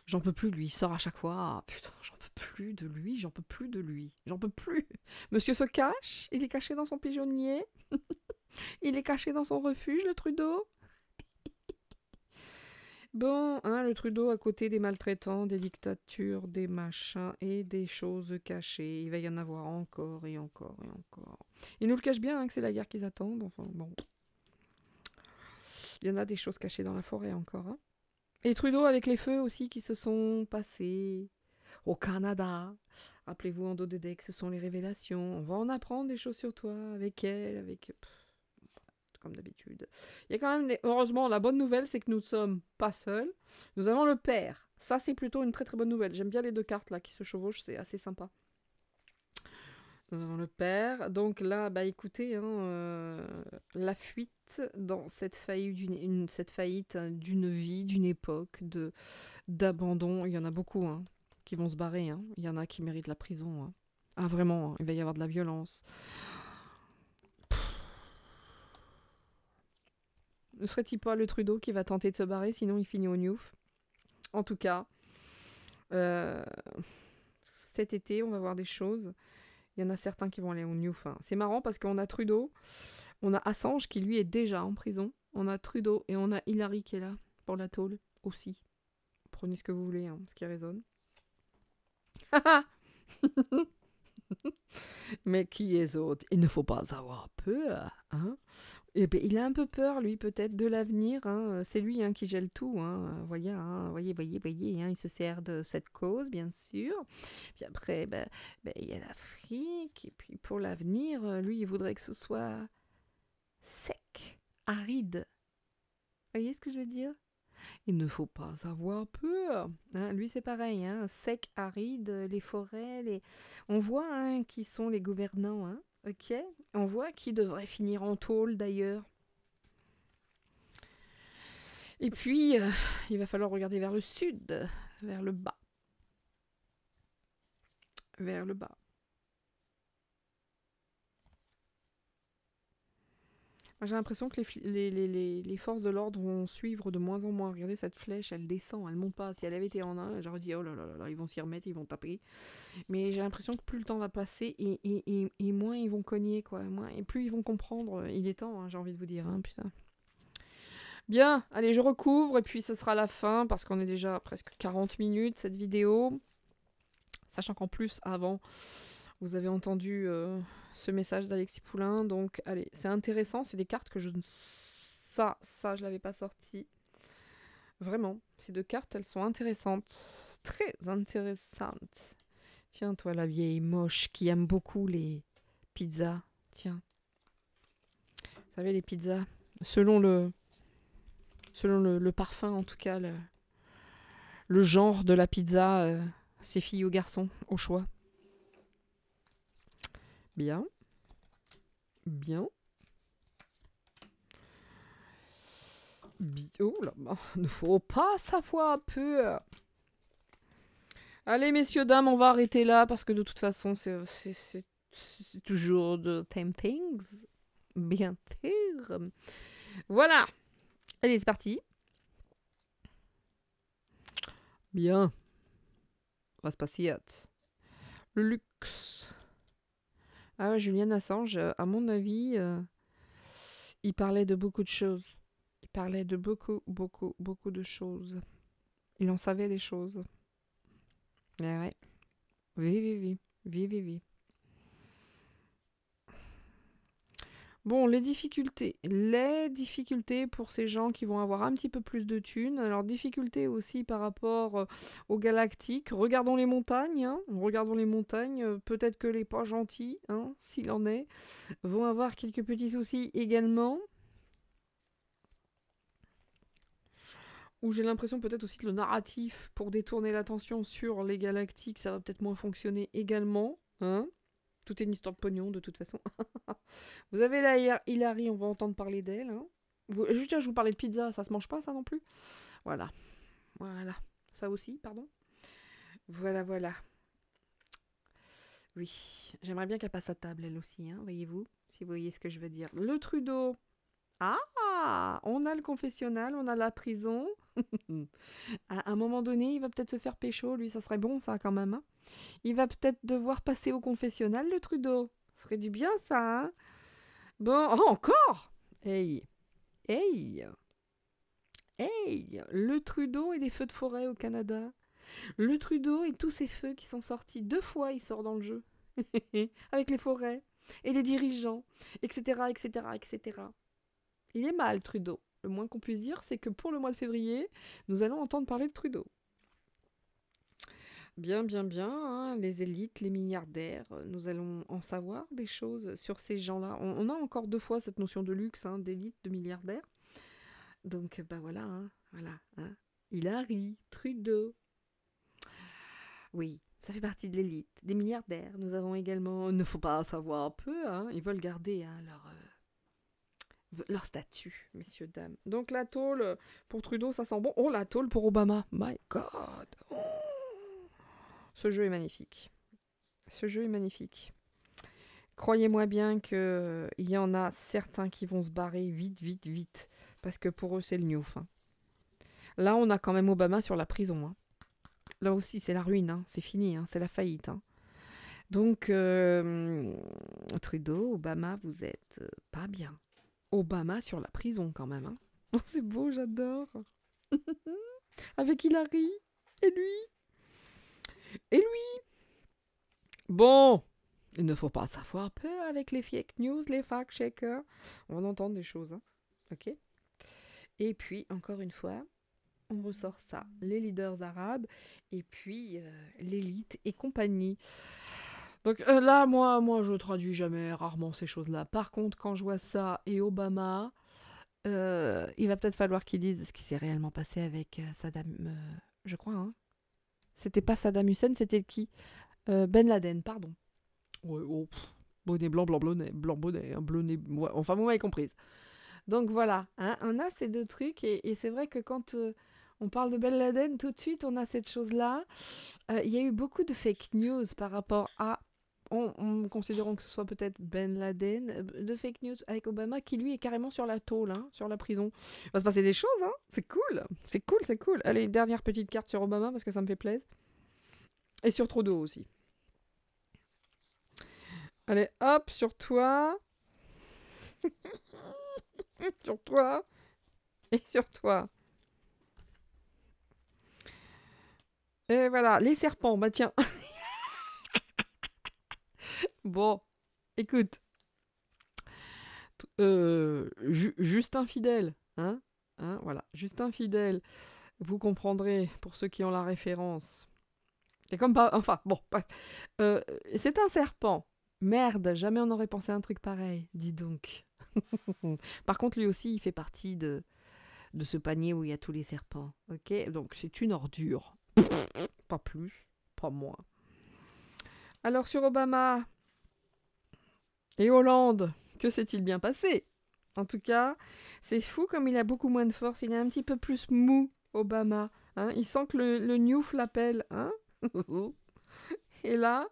J'en peux plus, lui, il sort à chaque fois. Ah, putain, j'en peux plus de lui, j'en peux plus de lui. J'en peux plus. Monsieur se cache, il est caché dans son pigeonnier. Il est caché dans son refuge, le Trudeau. Bon, hein, le Trudeau à côté des maltraitants, des dictatures, des machins et des choses cachées. Il va y en avoir encore et encore et encore. Ils nous le cachent bien, hein, que c'est la guerre qu'ils attendent. Enfin, bon. Il y en a des choses cachées dans la forêt encore. Hein. Et Trudeau avec les feux aussi qui se sont passés au Canada. Rappelez-vous, en dos de deck, ce sont les révélations. On va en apprendre des choses sur toi, avec elle, avec... comme d'habitude. Il y a quand même, heureusement, la bonne nouvelle, c'est que nous ne sommes pas seuls. Nous avons le père. Ça, c'est plutôt une très très bonne nouvelle. J'aime bien les deux cartes là qui se chevauchent, c'est assez sympa. Nous avons le père. Donc là, bah écoutez, hein, la fuite dans cette faillite d'une vie, d'une époque, d'abandon. Il y en a beaucoup hein, qui vont se barrer. Hein. Il y en a qui méritent la prison. Hein. Ah vraiment, hein, il va y avoir de la violence. Ne serait-il pas le Trudeau qui va tenter de se barrer, sinon il finit au Newf. En tout cas, cet été, on va voir des choses. Il y en a certains qui vont aller au Newf. Hein. C'est marrant parce qu'on a Trudeau, on a Assange qui lui est déjà en prison. On a Trudeau et on a Hillary qui est là pour la tôle aussi. Prenez ce que vous voulez, hein, ce qui résonne. Mais qui est autre? Il ne faut pas avoir peur. Hein. Et ben, il a un peu peur, lui, peut-être, de l'avenir. Hein. C'est lui hein, qui gèle tout. Hein. Voyez, hein. Voyez, hein. Il se sert de cette cause, bien sûr. Puis après, il y a l'Afrique. Et puis pour l'avenir, lui, il voudrait que ce soit sec, aride. Voyez ce que je veux dire? Il ne faut pas avoir peur. Hein, lui, c'est pareil. Hein, sec, aride, les forêts. On voit hein, qui sont les gouvernants. Hein, ok. On voit qui devrait finir en tôle, d'ailleurs. Et puis, il va falloir regarder vers le sud, vers le bas. Vers le bas. J'ai l'impression que les forces de l'ordre vont suivre de moins en moins. Regardez cette flèche, elle descend, elle monte pas. Si elle avait été en un, j'aurais dit oh là là là, ils vont s'y remettre, ils vont taper. Mais j'ai l'impression que plus le temps va passer et moins ils vont cogner, quoi. Et plus ils vont comprendre. Il est temps, hein, j'ai envie de vous dire, hein, putain. Bien, allez, je recouvre et puis ce sera la fin parce qu'on est déjà à presque 40 minutes cette vidéo. Sachant qu'en plus, avant, vous avez entendu ce message d'Alexis Poulain. Donc, allez, c'est intéressant. C'est des cartes que je ne... Ça, je l'avais pas sorti. Vraiment, ces deux cartes, elles sont intéressantes. Très intéressantes. Tiens, toi, la vieille moche qui aime beaucoup les pizzas. Tiens. Vous savez, les pizzas, selon le parfum, en tout cas, le genre de la pizza, c'est fille ou garçon, au choix. Bien. Bien. Oh là, ne faut pas savoir peur. Allez, messieurs, dames, on va arrêter là parce que de toute façon, c'est toujours de tempting. Bien sûr. Voilà. Allez, c'est parti. Bien. Was passiert? Le luxe. Ah ouais, Julian Assange, à mon avis, il parlait de beaucoup de choses. Il parlait de beaucoup de choses. Il en savait des choses. Ouais. Oui. Bon, les difficultés. Les difficultés pour ces gens qui vont avoir un petit peu plus de thunes. Alors, difficultés aussi par rapport aux galactiques. Regardons les montagnes. Hein. Regardons les montagnes. Peut-être que les pas gentils, hein, s'il en est, vont avoir quelques petits soucis également. Où j'ai l'impression peut-être aussi que le narratif, pour détourner l'attention sur les galactiques, ça va peut-être moins fonctionner également. Hein. Tout est une histoire de pognon, de toute façon. Vous avez là Hillary, on va entendre parler d'elle. Hein. Je vous parlais de pizza, ça se mange pas ça non plus. Voilà. Ça aussi, pardon. Voilà. Oui, j'aimerais bien qu'elle passe à table, elle aussi, hein, voyez-vous. Si vous voyez ce que je veux dire. Le Trudeau Ah, on a le confessionnal, on a la prison. À un moment donné, il va peut-être se faire pécho, lui, ça serait bon ça quand même. Hein. Il va peut-être devoir passer au confessionnal, le Trudeau. Ça serait du bien ça, hein. Bon, oh, encore. Hey, hey, hey, le Trudeau et les feux de forêt au Canada. Le Trudeau et tous ces feux qui sont sortis. 2 fois, il sort dans le jeu. Avec les forêts et les dirigeants, etc., etc., etc. Il est mal, Trudeau. Le moins qu'on puisse dire, c'est que pour le mois de février, nous allons entendre parler de Trudeau. Bien, bien, bien, hein, les élites, les milliardaires, nous allons en savoir des choses sur ces gens-là. On a encore 2 fois cette notion de luxe, hein, d'élite, de milliardaire. Donc, bah voilà, hein, voilà. Hein. Hillary, Trudeau. Oui, ça fait partie de l'élite, des milliardaires. Nous avons également, il ne faut pas savoir un peu, hein, ils veulent garder hein, leur statut, messieurs, dames. Donc la tôle pour Trudeau, ça sent bon. Oh, la tôle pour Obama. My God. Oh. Ce jeu est magnifique. Ce jeu est magnifique. Croyez-moi bien qu'il y en a certains qui vont se barrer vite, vite, vite. Parce que pour eux, c'est le gnouf. Hein. Là, on a quand même Obama sur la prison. Hein. Là aussi, c'est la ruine. Hein. C'est fini. Hein. C'est la faillite. Hein. Donc, Trudeau, Obama, vous êtes pas bien. Obama sur la prison quand même. Hein. Oh, c'est beau, j'adore. Avec Hillary. Et lui. Et lui. Bon. Il ne faut pas savoir peur avec les fake news, les fact-checkers. On va entendre des choses. Hein. Ok. Et puis, encore une fois, on ressort ça. Les leaders arabes et puis l'élite et compagnie. Donc là, moi, je traduis jamais, rarement ces choses-là. Par contre, quand je vois ça et Obama, il va peut-être falloir qu'ils disent ce qui s'est réellement passé avec Saddam, je crois. Hein. C'était pas Saddam Hussein, c'était qui Ben Laden, pardon. Ouais, oh, bonnet blanc, blanc, blanc bonnet, hein, bleu nez, ouais, enfin vous m'avez comprise. Donc voilà, hein, on a ces 2 trucs et c'est vrai que quand on parle de Ben Laden, tout de suite on a cette chose-là. Il y a eu beaucoup de fake news par rapport à considérons que ce soit peut-être Ben Laden, de fake news avec Obama qui lui est carrément sur la tôle, hein, sur la prison. Il va se passer des choses, hein. C'est cool, c'est cool, c'est cool. Allez, dernière petite carte sur Obama parce que ça me fait plaisir. Et sur Trudeau aussi. Allez, hop, sur toi. Sur toi. Et sur toi. Et voilà, les serpents, bah tiens. Bon, écoute. Justin Fidèle, hein, voilà, Justin Fidèle, vous comprendrez pour ceux qui ont la référence. C'est comme pas, enfin bon, c'est un serpent. Merde, jamais on n'aurait pensé à un truc pareil, dis donc. Par contre, lui aussi, il fait partie de ce panier où il y a tous les serpents, ok. Donc c'est une ordure, pas plus, pas moins. Alors sur Obama et Hollande. Que s'est-il bien passé? En tout cas, c'est fou comme il a beaucoup moins de force. Il est un petit peu plus mou, Obama. Hein, il sent que le Newf l'appelle. Hein. Et là,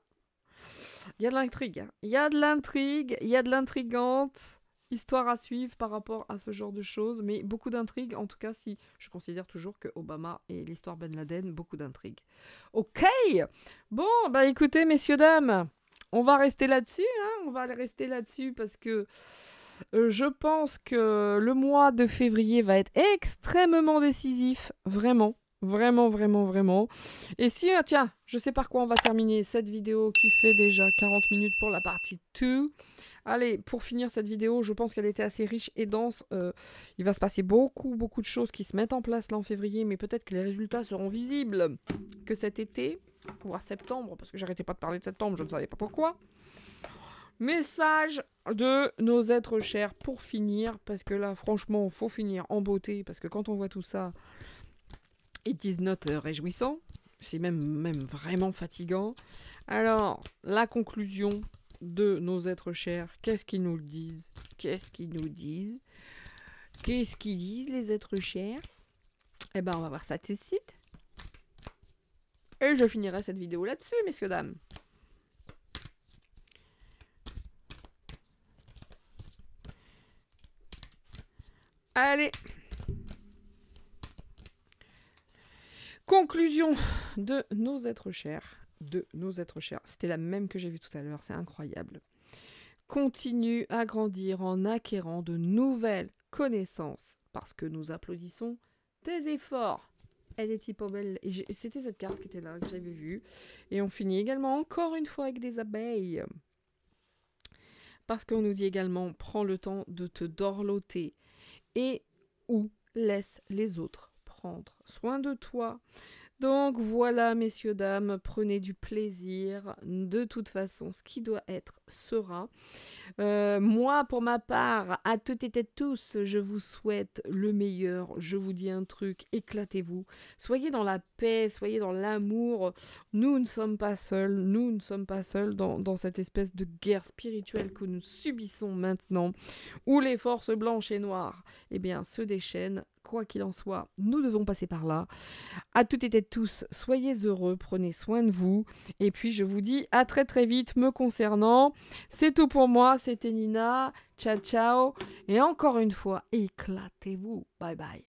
il y a de l'intrigue. Hein. Il y a de l'intrigue, il y a de l'intrigante. Histoire à suivre par rapport à ce genre de choses. Mais beaucoup d'intrigue. En tout cas, si je considère toujours que Obama et l'histoire Ben Laden, beaucoup d'intrigue. Ok. Bon, bah écoutez, messieurs, dames. On va rester là-dessus, hein, on va rester là-dessus parce que je pense que le mois de février va être extrêmement décisif, vraiment, vraiment, vraiment, vraiment. Et si, tiens, je sais par quoi on va terminer cette vidéo qui fait déjà 40 minutes pour la partie 2. Allez, pour finir cette vidéo, je pense qu'elle était assez riche et dense. Il va se passer beaucoup, beaucoup de choses qui se mettent en place là en février, mais peut-être que les résultats seront visibles que cet été. Voire septembre, parce que j'arrêtais pas de parler de septembre, je ne savais pas pourquoi. Message de nos êtres chers pour finir, parce que là, franchement, faut finir en beauté, parce que quand on voit tout ça, it is not réjouissant, c'est même vraiment fatigant. Alors, la conclusion de nos êtres chers, qu'est-ce qu'ils nous disent? Qu'est-ce qu'ils nous disent? Qu'est-ce qu'ils disent, les êtres chers? Eh ben, on va voir ça tout de suite. Et je finirai cette vidéo là-dessus, messieurs, dames. Allez. Conclusion de nos êtres chers. C'était la même que j'ai vue tout à l'heure, c'est incroyable. Continue à grandir en acquérant de nouvelles connaissances parce que nous applaudissons tes efforts. Elle est hyper belle. Et c'était cette carte qui était là, que j'avais vue. Et on finit également encore une fois avec des abeilles. Parce qu'on nous dit également, prends le temps de te dorloter et ou laisse les autres prendre soin de toi. Donc voilà, messieurs, dames, prenez du plaisir. De toute façon, ce qui doit être sera. Moi, pour ma part, à toutes et tous, je vous souhaite le meilleur. Je vous dis un truc, éclatez-vous. Soyez dans la paix, soyez dans l'amour. Nous ne sommes pas seuls. Nous ne sommes pas seuls dans cette espèce de guerre spirituelle que nous subissons maintenant, où les forces blanches et noires, eh bien, se déchaînent. Quoi qu'il en soit, nous devons passer par là. À toutes et tous, soyez heureux, prenez soin de vous. Et puis, je vous dis à très très vite me concernant. C'est tout pour moi, c'était Nina. Ciao, ciao. Et encore une fois, éclatez-vous. Bye bye.